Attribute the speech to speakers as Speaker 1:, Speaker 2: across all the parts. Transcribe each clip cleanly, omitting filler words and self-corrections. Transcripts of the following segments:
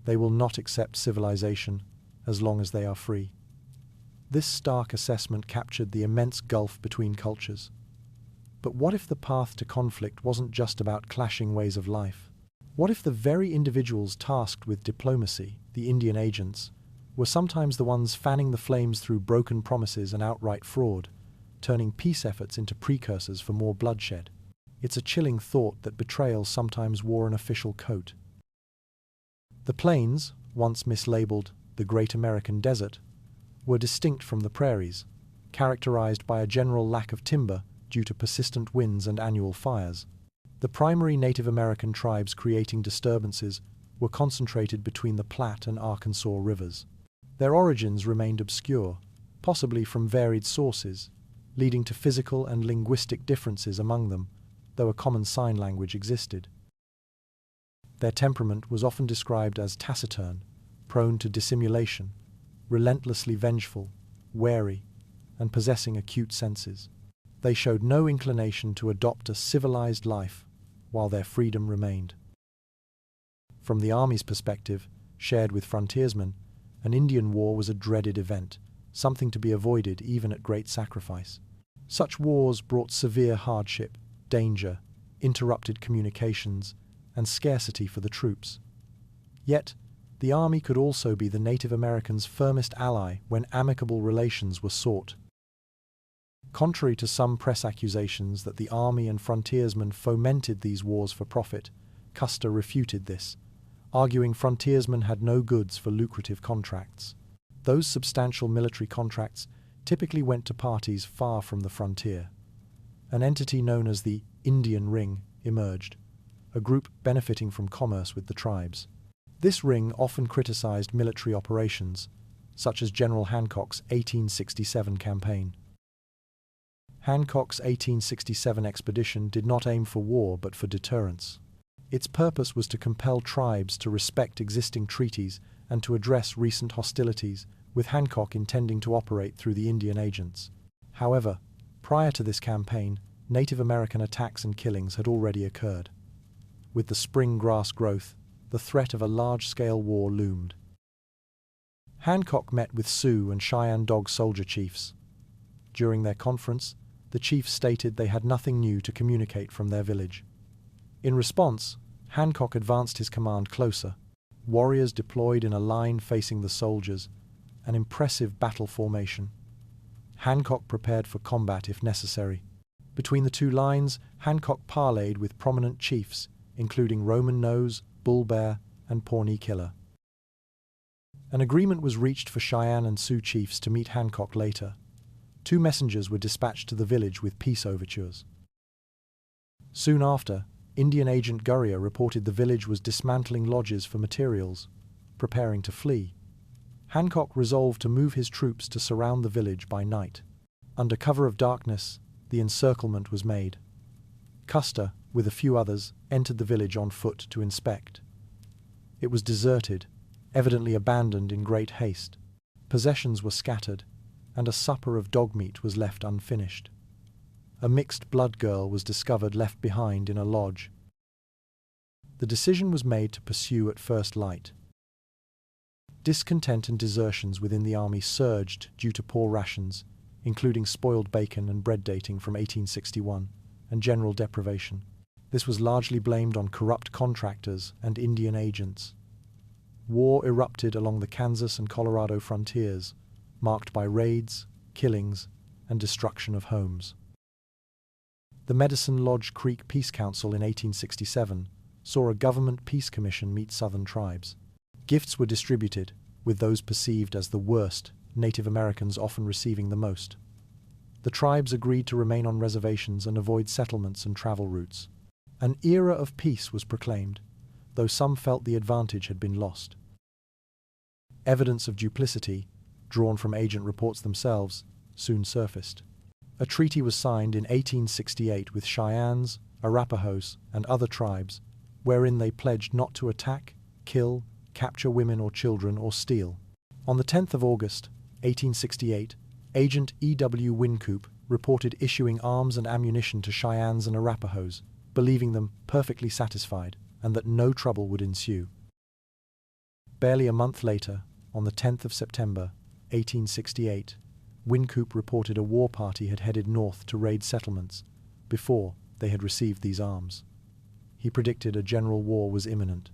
Speaker 1: They will not accept civilization as long as they are free. This stark assessment captured the immense gulf between cultures. But what if the path to conflict wasn't just about clashing ways of life? What if the very individuals tasked with diplomacy, the Indian agents, were sometimes the ones fanning the flames through broken promises and outright fraud, turning peace efforts into precursors for more bloodshed? It's a chilling thought that betrayal sometimes wore an official coat. The plains, once mislabeled the Great American Desert, were distinct from the prairies, characterized by a general lack of timber due to persistent winds and annual fires. The primary Native American tribes creating disturbances were concentrated between the Platte and Arkansas rivers. Their origins remained obscure, possibly from varied sources, leading to physical and linguistic differences among them, though a common sign language existed. Their temperament was often described as taciturn, prone to dissimulation, relentlessly vengeful, wary, and possessing acute senses. They showed no inclination to adopt a civilized life while their freedom remained. From the Army's perspective, shared with frontiersmen, an Indian war was a dreaded event, something to be avoided even at great sacrifice. Such wars brought severe hardship, danger, interrupted communications, and scarcity for the troops. Yet, the Army could also be the Native Americans' firmest ally when amicable relations were sought. Contrary to some press accusations that the Army and frontiersmen fomented these wars for profit, Custer refuted this, arguing frontiersmen had no goods for lucrative contracts. Those substantial military contracts typically went to parties far from the frontier. An entity known as the Indian Ring emerged, a group benefiting from commerce with the tribes. This ring often criticized military operations, such as General Hancock's 1867 campaign. Hancock's 1867 expedition did not aim for war but for deterrence. Its purpose was to compel tribes to respect existing treaties and to address recent hostilities, with Hancock intending to operate through the Indian agents. However, prior to this campaign, Native American attacks and killings had already occurred. With the spring grass growth, the threat of a large-scale war loomed. Hancock met with Sioux and Cheyenne Dog Soldier chiefs. During their conference, the chiefs stated they had nothing new to communicate from their village. In response, Hancock advanced his command closer. Warriors deployed in a line facing the soldiers, an impressive battle formation. Hancock prepared for combat if necessary. Between the two lines, Hancock parleyed with prominent chiefs, including Roman Nose, Bull Bear, and Pawnee Killer. An agreement was reached for Cheyenne and Sioux chiefs to meet Hancock later. 2 messengers were dispatched to the village with peace overtures. Soon after, Indian agent Gurrier reported the village was dismantling lodges for materials, preparing to flee. Hancock resolved to move his troops to surround the village by night. Under cover of darkness, the encirclement was made. Custer, with a few others, entered the village on foot to inspect. It was deserted, evidently abandoned in great haste. Possessions were scattered, and a supper of dog meat was left unfinished. A mixed blood girl was discovered left behind in a lodge. The decision was made to pursue at first light. Discontent and desertions within the army surged due to poor rations, including spoiled bacon and bread dating from 1861, and general deprivation. This was largely blamed on corrupt contractors and Indian agents. War erupted along the Kansas and Colorado frontiers, marked by raids, killings, and destruction of homes. The Medicine Lodge Creek Peace Council in 1867 saw a government peace commission meet Southern tribes. Gifts were distributed, with those perceived as the worst, Native Americans often receiving the most. The tribes agreed to remain on reservations and avoid settlements and travel routes. An era of peace was proclaimed, though some felt the advantage had been lost. Evidence of duplicity, drawn from agent reports themselves, soon surfaced. A treaty was signed in 1868 with Cheyennes, Arapahoes, and other tribes, wherein they pledged not to attack, kill, capture women or children, or steal. On the 10th of August, 1868, Agent E.W. Wynkoop reported issuing arms and ammunition to Cheyennes and Arapahoes, believing them perfectly satisfied and that no trouble would ensue. Barely a month later, on the 10th of September, 1868, Wynkoop reported a war party had headed north to raid settlements before they had received these arms. He predicted a general war was imminent.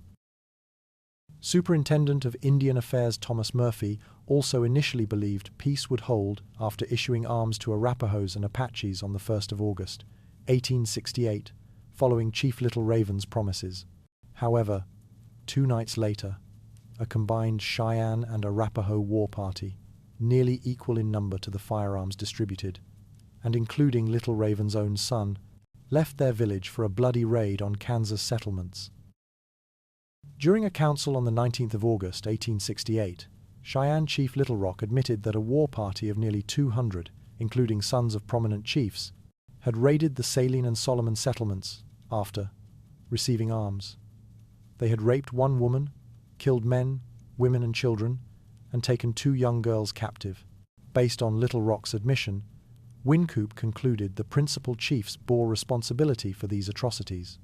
Speaker 1: Superintendent of Indian Affairs Thomas Murphy also initially believed peace would hold after issuing arms to Arapahoes and Apaches on the 1st of August, 1868, following Chief Little Raven's promises. However, 2 nights later, a combined Cheyenne and Arapaho war party, nearly equal in number to the firearms distributed, and including Little Raven's own son, left their village for a bloody raid on Kansas settlements. During a council on the 19th of August, 1868, Cheyenne Chief Little Rock admitted that a war party of nearly 200, including sons of prominent chiefs, had raided the Saline and Solomon settlements after receiving arms. They had raped 1 woman, killed men, women and children, and taken 2 young girls captive. Based on Little Rock's admission, Wynkoop concluded the principal chiefs bore responsibility for these atrocities.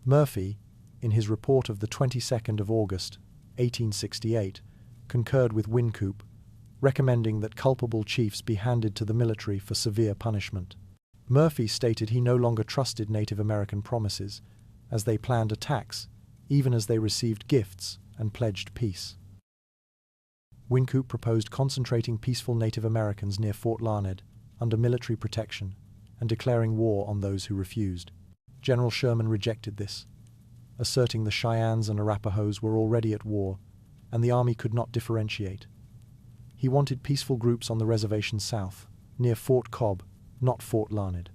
Speaker 1: Murphy, in his report of the 22nd of August, 1868, concurred with Wynkoop, recommending that culpable chiefs be handed to the military for severe punishment. Murphy stated he no longer trusted Native American promises, as they planned attacks, even as they received gifts and pledged peace. Wynkoop proposed concentrating peaceful Native Americans near Fort Larned under military protection and declaring war on those who refused. General Sherman rejected this, asserting the Cheyennes and Arapahoes were already at war and the army could not differentiate. He wanted peaceful groups on the reservation south, near Fort Cobb, not Fort Larned.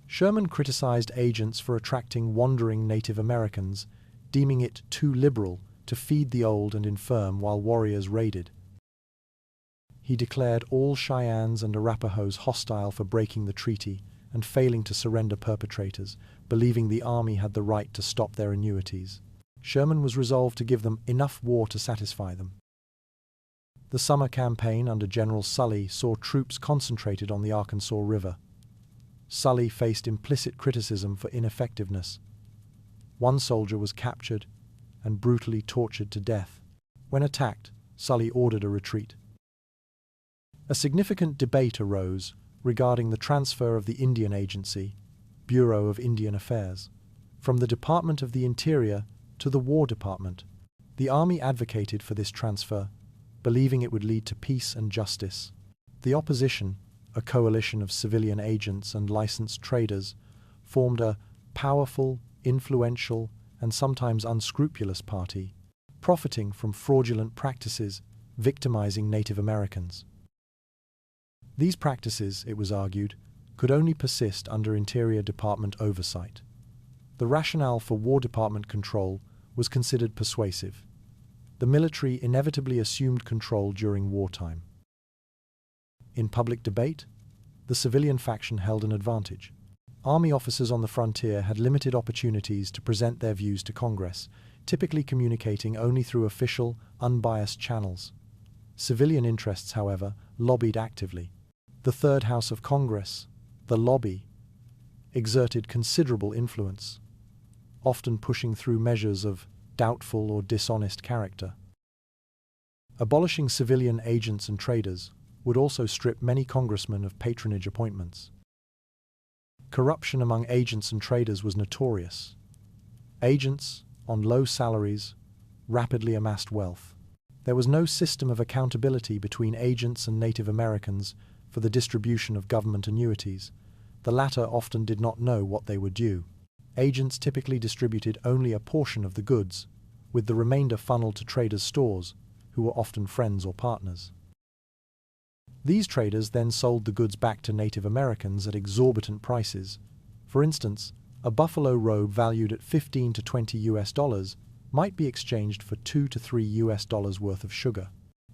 Speaker 1: Sherman criticized agents for attracting wandering Native Americans, deeming it too liberal to feed the old and infirm while warriors raided. He declared all Cheyennes and Arapahoes hostile for breaking the treaty and failing to surrender perpetrators, believing the army had the right to stop their annuities. Sherman was resolved to give them enough war to satisfy them. The summer campaign under General Sully saw troops concentrated on the Arkansas River. Sully faced implicit criticism for ineffectiveness. 1 soldier was captured and brutally tortured to death. When attacked, Sully ordered a retreat. A significant debate arose regarding the transfer of the Indian Agency, Bureau of Indian Affairs, from the Department of the Interior to the War Department. The Army advocated for this transfer, believing it would lead to peace and justice. The opposition, a coalition of civilian agents and licensed traders, formed a powerful, influential, and sometimes unscrupulous party, profiting from fraudulent practices victimizing Native Americans. These practices, it was argued, could only persist under Interior Department oversight. The rationale for War Department control was considered persuasive. The military inevitably assumed control during wartime. In public debate, the civilian faction held an advantage. Army officers on the frontier had limited opportunities to present their views to Congress, typically communicating only through official, unbiased channels. Civilian interests, however, lobbied actively. The Third House of Congress, the lobby, exerted considerable influence, often pushing through measures of doubtful or dishonest character. Abolishing civilian agents and traders would also strip many congressmen of patronage appointments. Corruption among agents and traders was notorious. Agents, on low salaries, rapidly amassed wealth. There was no system of accountability between agents and Native Americans for the distribution of government annuities. The latter often did not know what they were due. Agents typically distributed only a portion of the goods, with the remainder funneled to traders' stores, who were often friends or partners. These traders then sold the goods back to Native Americans at exorbitant prices. For instance, a buffalo robe valued at $15 to $20 might be exchanged for $2 to $3 worth of sugar.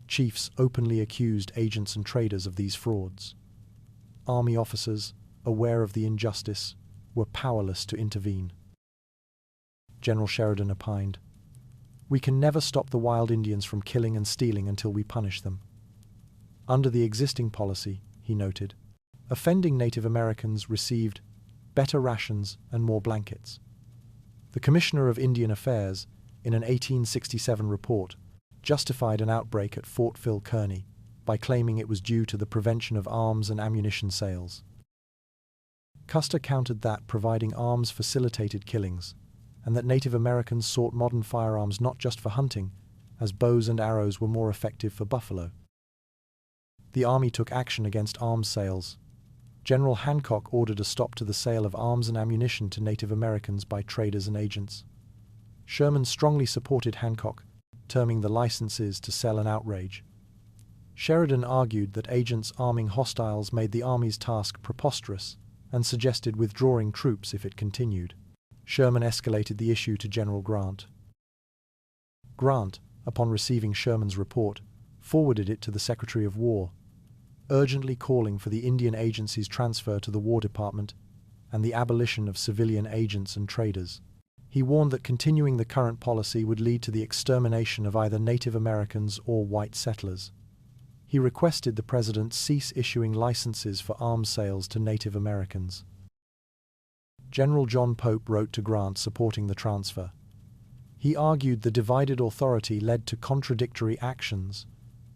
Speaker 1: Chiefs openly accused agents and traders of these frauds. Army officers, aware of the injustice, were powerless to intervene. General Sheridan opined, "We can never stop the wild Indians from killing and stealing until we punish them." Under the existing policy, he noted, offending Native Americans received better rations and more blankets. The Commissioner of Indian Affairs in an 1867 report, justified an outbreak at Fort Phil Kearny by claiming it was due to the prevention of arms and ammunition sales. Custer countered that providing arms facilitated killings, and that Native Americans sought modern firearms not just for hunting, as bows and arrows were more effective for buffalo. The Army took action against arms sales. General Hancock ordered a stop to the sale of arms and ammunition to Native Americans by traders and agents. Sherman strongly supported Hancock, terming the licenses to sell an outrage. Sheridan argued that agents arming hostiles made the Army's task preposterous and suggested withdrawing troops if it continued. Sherman escalated the issue to General Grant. Grant, upon receiving Sherman's report, forwarded it to the Secretary of War, urgently calling for the Indian Agency's transfer to the War Department and the abolition of civilian agents and traders. He warned that continuing the current policy would lead to the extermination of either Native Americans or white settlers. He requested the President cease issuing licenses for arms sales to Native Americans. General John Pope wrote to Grant supporting the transfer. He argued the divided authority led to contradictory actions.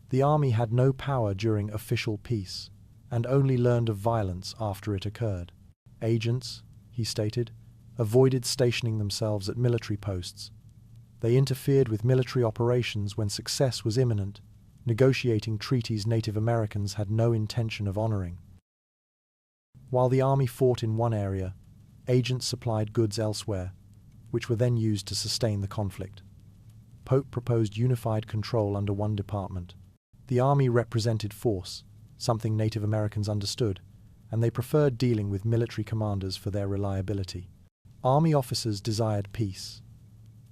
Speaker 1: The Army had no power during official peace, and only learned of violence after it occurred. Agents, he stated, avoided stationing themselves at military posts. They interfered with military operations when success was imminent, negotiating treaties Native Americans had no intention of honoring. While the Army fought in one area, agents supplied goods elsewhere, which were then used to sustain the conflict. Pope proposed unified control under one department. The Army represented force, something Native Americans understood, and they preferred dealing with military commanders for their reliability. Army officers desired peace.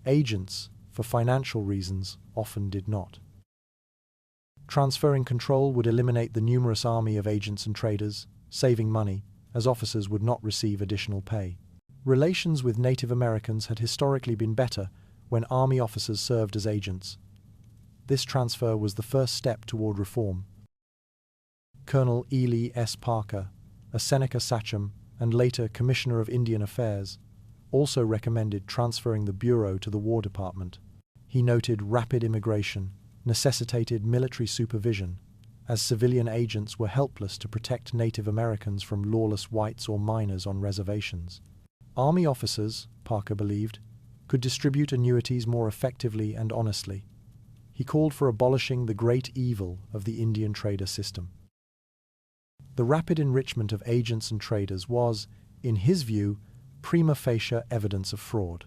Speaker 1: Agents, for financial reasons, often did not. Transferring control would eliminate the numerous army of agents and traders, saving money, as officers would not receive additional pay. Relations with Native Americans had historically been better when Army officers served as agents. This transfer was the first step toward reform. Colonel Ely S. Parker, a Seneca sachem and later Commissioner of Indian Affairs, also recommended transferring the Bureau to the War Department. He noted rapid immigration necessitated military supervision, as civilian agents were helpless to protect Native Americans from lawless whites or miners on reservations. Army officers, Parker believed, could distribute annuities more effectively and honestly. He called for abolishing the great evil of the Indian trader system. The rapid enrichment of agents and traders was, in his view, prima facie evidence of fraud.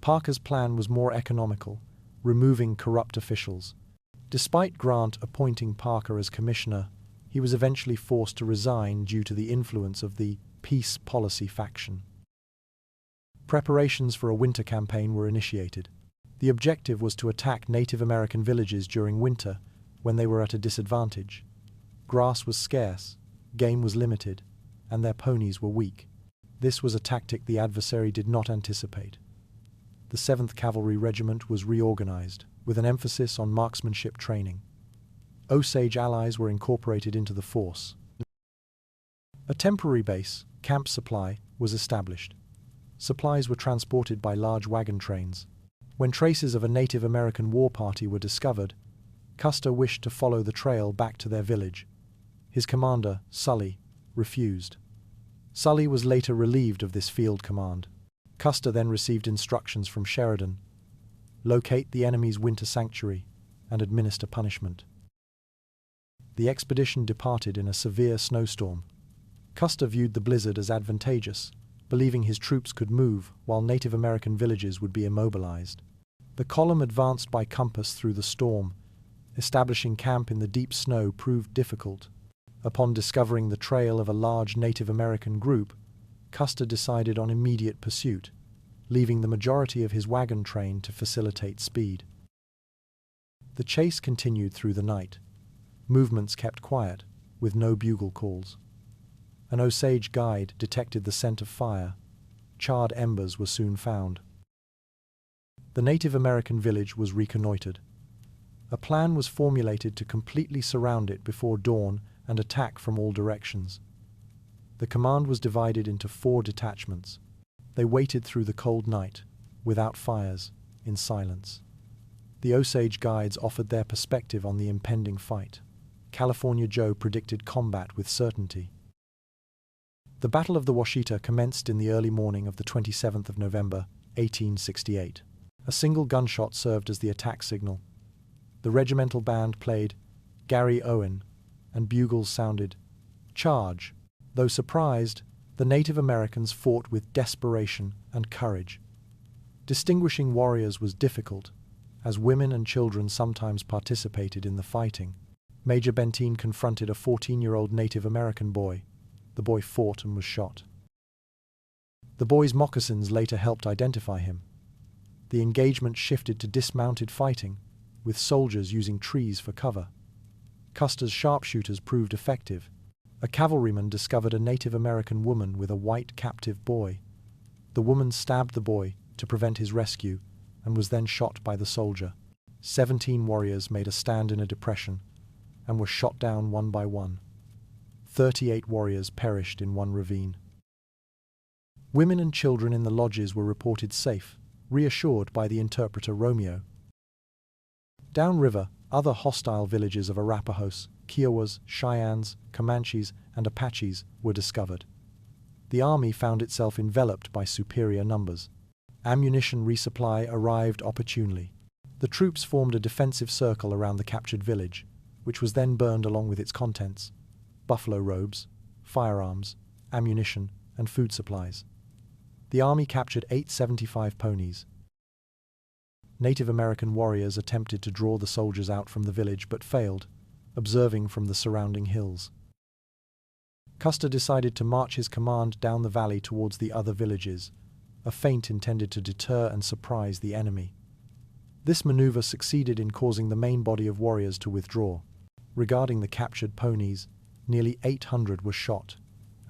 Speaker 1: Parker's plan was more economical, removing corrupt officials. Despite Grant appointing Parker as commissioner, he was eventually forced to resign due to the influence of the peace policy faction. Preparations for a winter campaign were initiated. The objective was to attack Native American villages during winter when they were at a disadvantage. Grass was scarce, game was limited, and their ponies were weak. This was a tactic the adversary did not anticipate. The 7th Cavalry Regiment was reorganized, with an emphasis on marksmanship training. Osage allies were incorporated into the force. A temporary base, Camp Supply, was established. Supplies were transported by large wagon trains. When traces of a Native American war party were discovered, Custer wished to follow the trail back to their village. His commander, Sully, refused. Sully was later relieved of this field command. Custer then received instructions from Sheridan: locate the enemy's winter sanctuary and administer punishment. The expedition departed in a severe snowstorm. Custer viewed the blizzard as advantageous, believing his troops could move while Native American villages would be immobilized. The column advanced by compass through the storm. Establishing camp in the deep snow proved difficult. Upon discovering the trail of a large Native American group, Custer decided on immediate pursuit, leaving the majority of his wagon train to facilitate speed. The chase continued through the night. Movements kept quiet, with no bugle calls. An Osage guide detected the scent of fire. Charred embers were soon found. The Native American village was reconnoitered. A plan was formulated to completely surround it before dawn and attack from all directions. The command was divided into 4 detachments. They waited through the cold night, without fires, in silence. The Osage guides offered their perspective on the impending fight. California Joe predicted combat with certainty. The Battle of the Washita commenced in the early morning of the 27th of November, 1868. A single gunshot served as the attack signal. The regimental band played Gary Owen, and bugles sounded "Charge." Though surprised, the Native Americans fought with desperation and courage. Distinguishing warriors was difficult, as women and children sometimes participated in the fighting. Major Benteen confronted a 14-year-old Native American boy. The boy fought and was shot. The boy's moccasins later helped identify him. The engagement shifted to dismounted fighting, with soldiers using trees for cover. Custer's sharpshooters proved effective. A cavalryman discovered a Native American woman with a white captive boy. The woman stabbed the boy to prevent his rescue and was then shot by the soldier. 17 warriors made a stand in a depression and were shot down one by one. 38 warriors perished in one ravine. Women and children in the lodges were reported safe, reassured by the interpreter Romeo. Downriver, other hostile villages of Arapahoes, Kiowas, Cheyennes, Comanches, and Apaches were discovered. The army found itself enveloped by superior numbers. Ammunition resupply arrived opportunely. The troops formed a defensive circle around the captured village, which was then burned along with its contents: buffalo robes, firearms, ammunition, and food supplies. The army captured 875 ponies. Native American warriors attempted to draw the soldiers out from the village but failed, observing from the surrounding hills. Custer decided to march his command down the valley towards the other villages, a feint intended to deter and surprise the enemy. This maneuver succeeded in causing the main body of warriors to withdraw. Regarding the captured ponies, nearly 800 were shot,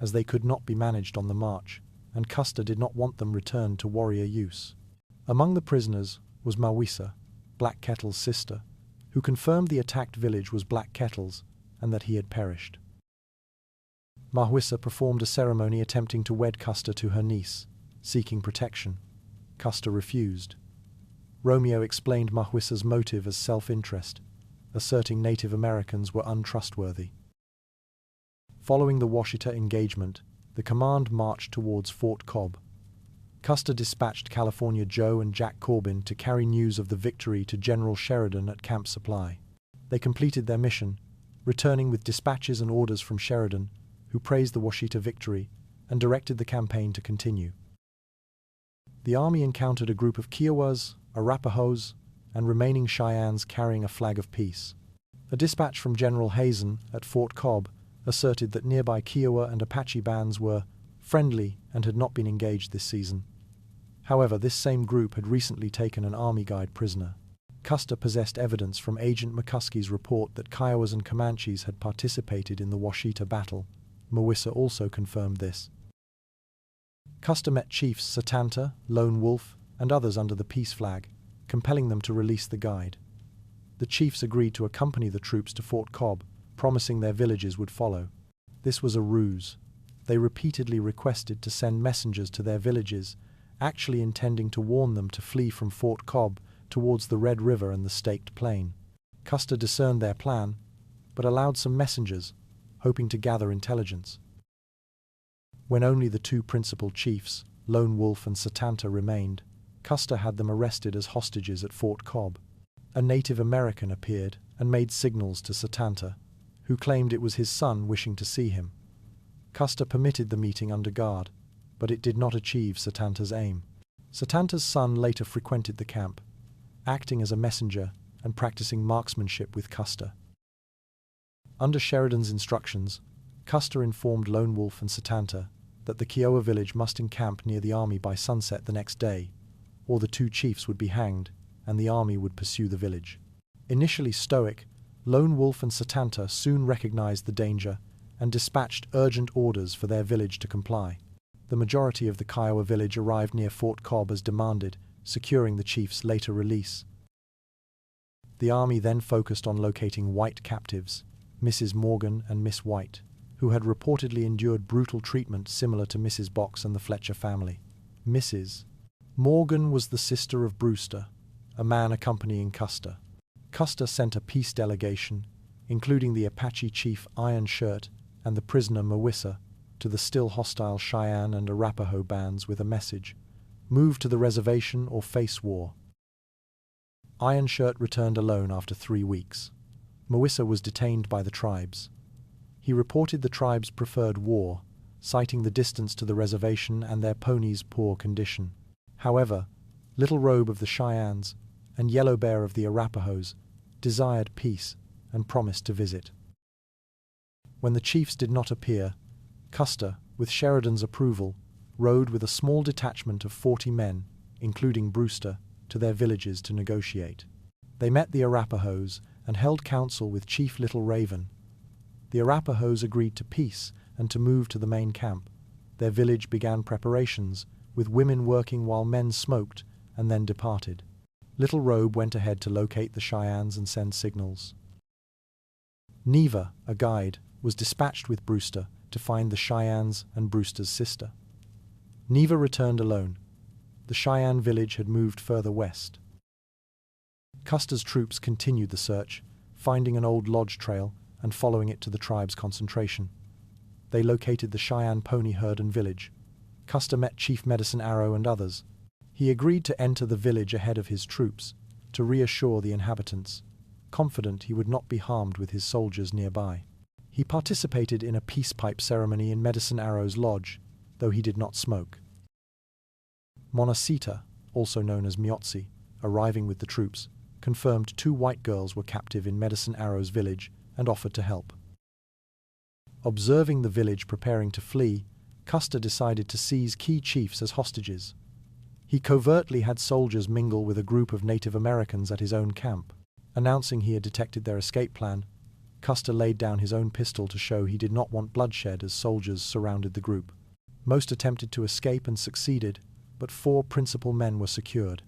Speaker 1: as they could not be managed on the march, and Custer did not want them returned to warrior use. Among the prisoners was Mawisa, Black Kettle's sister, who confirmed the attacked village was Black Kettle's and that he had perished. Mawisa performed a ceremony attempting to wed Custer to her niece, seeking protection. Custer refused. Romeo explained Mawisa's motive as self-interest, asserting Native Americans were untrustworthy. Following the Washita engagement, the command marched towards Fort Cobb. Custer dispatched California Joe and Jack Corbin to carry news of the victory to General Sheridan at Camp Supply. They completed their mission, returning with dispatches and orders from Sheridan, who praised the Washita victory and directed the campaign to continue. The army encountered a group of Kiowas, Arapahoes, and remaining Cheyennes carrying a flag of peace. A dispatch from General Hazen at Fort Cobb asserted that nearby Kiowa and Apache bands were friendly and had not been engaged this season. However, this same group had recently taken an army guide prisoner. Custer possessed evidence from Agent McCuskey's report that Kiowas and Comanches had participated in the Washita battle. Mawisa also confirmed this. Custer met chiefs Satanta, Lone Wolf, and others under the peace flag, compelling them to release the guide. The chiefs agreed to accompany the troops to Fort Cobb, promising their villages would follow. This was a ruse. They repeatedly requested to send messengers to their villages, actually intending to warn them to flee from Fort Cobb towards the Red River and the Staked Plain. Custer discerned their plan, but allowed some messengers, hoping to gather intelligence. When only the two principal chiefs, Lone Wolf and Satanta, remained, Custer had them arrested as hostages at Fort Cobb. A Native American appeared and made signals to Satanta, who claimed it was his son wishing to see him. Custer permitted the meeting under guard, but it did not achieve Satanta's aim. Satanta's son later frequented the camp, acting as a messenger and practicing marksmanship with Custer. Under Sheridan's instructions, Custer informed Lone Wolf and Satanta that the Kiowa village must encamp near the army by sunset the next day, or the two chiefs would be hanged and the army would pursue the village. Initially stoic, Lone Wolf and Satanta soon recognized the danger and dispatched urgent orders for their village to comply. The majority of the Kiowa village arrived near Fort Cobb as demanded, securing the chiefs' later release. The army then focused on locating white captives, Mrs. Morgan and Miss White, who had reportedly endured brutal treatment similar to Mrs. Box and the Fletcher family. Mrs. Morgan was the sister of Brewster, a man accompanying Custer. Custer sent a peace delegation, including the Apache chief Iron Shirt and the prisoner Mawissa, to the still hostile Cheyenne and Arapaho bands with a message: move to the reservation or face war. Iron Shirt returned alone after 3 weeks. Mawissa was detained by the tribes. He reported the tribes preferred war, citing the distance to the reservation and their ponies' poor condition. However, Little Robe of the Cheyennes and Yellow Bear of the Arapahoes desired peace and promised to visit. When the chiefs did not appear, Custer, with Sheridan's approval, rode with a small detachment of 40 men, including Brewster, to their villages to negotiate. They met the Arapahoes and held council with Chief Little Raven. The Arapahoes agreed to peace and to move to the main camp. Their village began preparations, with women working while men smoked and then departed. Little Robe went ahead to locate the Cheyennes and send signals. Neva, a guide, was dispatched with Brewster to find the Cheyennes and Brewster's sister. Neva returned alone. The Cheyenne village had moved further west. Custer's troops continued the search, finding an old lodge trail and following it to the tribe's concentration. They located the Cheyenne pony herd and village. Custer met Chief Medicine Arrow and others. He agreed to enter the village ahead of his troops, to reassure the inhabitants, confident he would not be harmed with his soldiers nearby. He participated in a peace pipe ceremony in Medicine Arrow's lodge, though he did not smoke. Monacita, also known as Miotzi, arriving with the troops, confirmed 2 white girls were captive in Medicine Arrow's village and offered to help. Observing the village preparing to flee, Custer decided to seize key chiefs as hostages. He covertly had soldiers mingle with a group of Native Americans at his own camp. Announcing he had detected their escape plan, Custer laid down his own pistol to show he did not want bloodshed as soldiers surrounded the group. Most attempted to escape and succeeded, but 4 principal men were secured.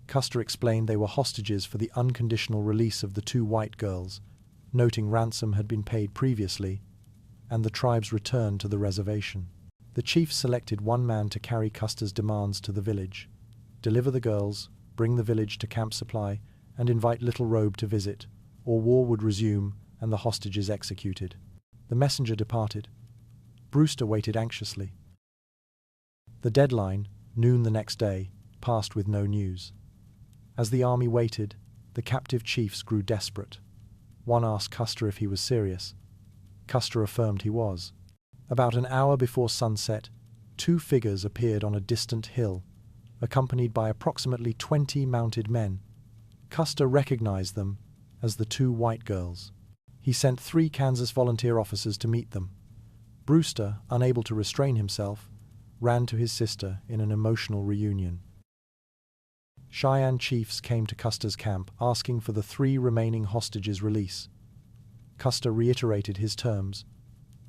Speaker 1: Custer explained they were hostages for the unconditional release of the 2 white girls, noting ransom had been paid previously, and the tribe's return to the reservation. The chief selected 1 man to carry Custer's demands to the village, deliver the girls, bring the village to Camp Supply, and invite Little Robe to visit, or war would resume and the hostages executed. The messenger departed. Brewster waited anxiously. The deadline, noon the next day, passed with no news. As the army waited, the captive chiefs grew desperate. One asked Custer if he was serious. Custer affirmed he was. About an hour before sunset, 2 figures appeared on a distant hill, accompanied by approximately 20 mounted men. Custer recognized them as the 2 white girls. He sent 3 Kansas volunteer officers to meet them. Brewster, unable to restrain himself, ran to his sister in an emotional reunion. Cheyenne chiefs came to Custer's camp asking for the 3 remaining hostages' release. Custer reiterated his terms: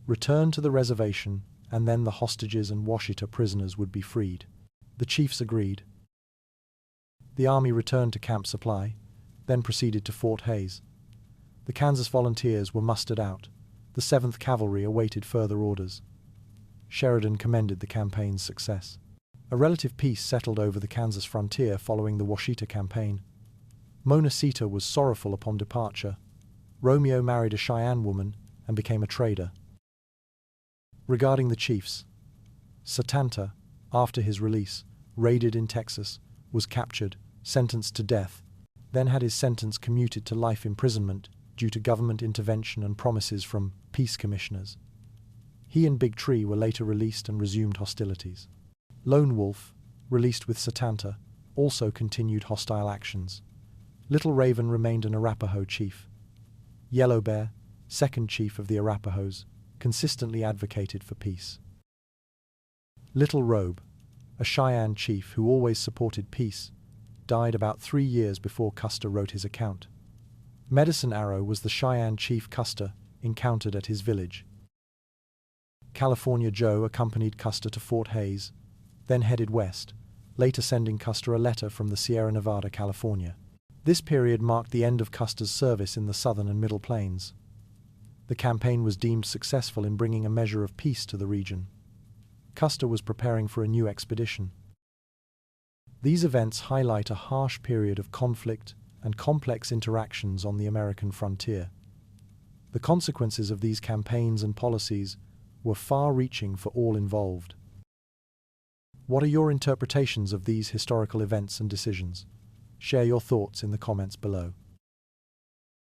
Speaker 1: return to the reservation, and then the hostages and Washita prisoners would be freed. The chiefs agreed. The army returned to Camp Supply, then proceeded to Fort Hays. The Kansas volunteers were mustered out. The 7th Cavalry awaited further orders. Sheridan commended the campaign's success. A relative peace settled over the Kansas frontier following the Washita campaign. Monacita was sorrowful upon departure. Romeo married a Cheyenne woman and became a trader. Regarding the chiefs, Satanta, after his release, raided in Texas, was captured, sentenced to death, then had his sentence commuted to life imprisonment due to government intervention and promises from peace commissioners. He and Big Tree were later released and resumed hostilities. Lone Wolf, released with Satanta, also continued hostile actions. Little Raven remained an Arapaho chief. Yellow Bear, 2nd chief of the Arapahoes, consistently advocated for peace. Little Robe, a Cheyenne chief who always supported peace, died about 3 years before Custer wrote his account. Medicine Arrow was the Cheyenne chief Custer encountered at his village. California Joe accompanied Custer to Fort Hays, then headed west, later sending Custer a letter from the Sierra Nevada, California. This period marked the end of Custer's service in the southern and middle plains. The campaign was deemed successful in bringing a measure of peace to the region. Custer was preparing for a new expedition. These events highlight a harsh period of conflict and complex interactions on the American frontier. The consequences of these campaigns and policies were far-reaching for all involved. What are your interpretations of these historical events and decisions? Share your thoughts in the comments below.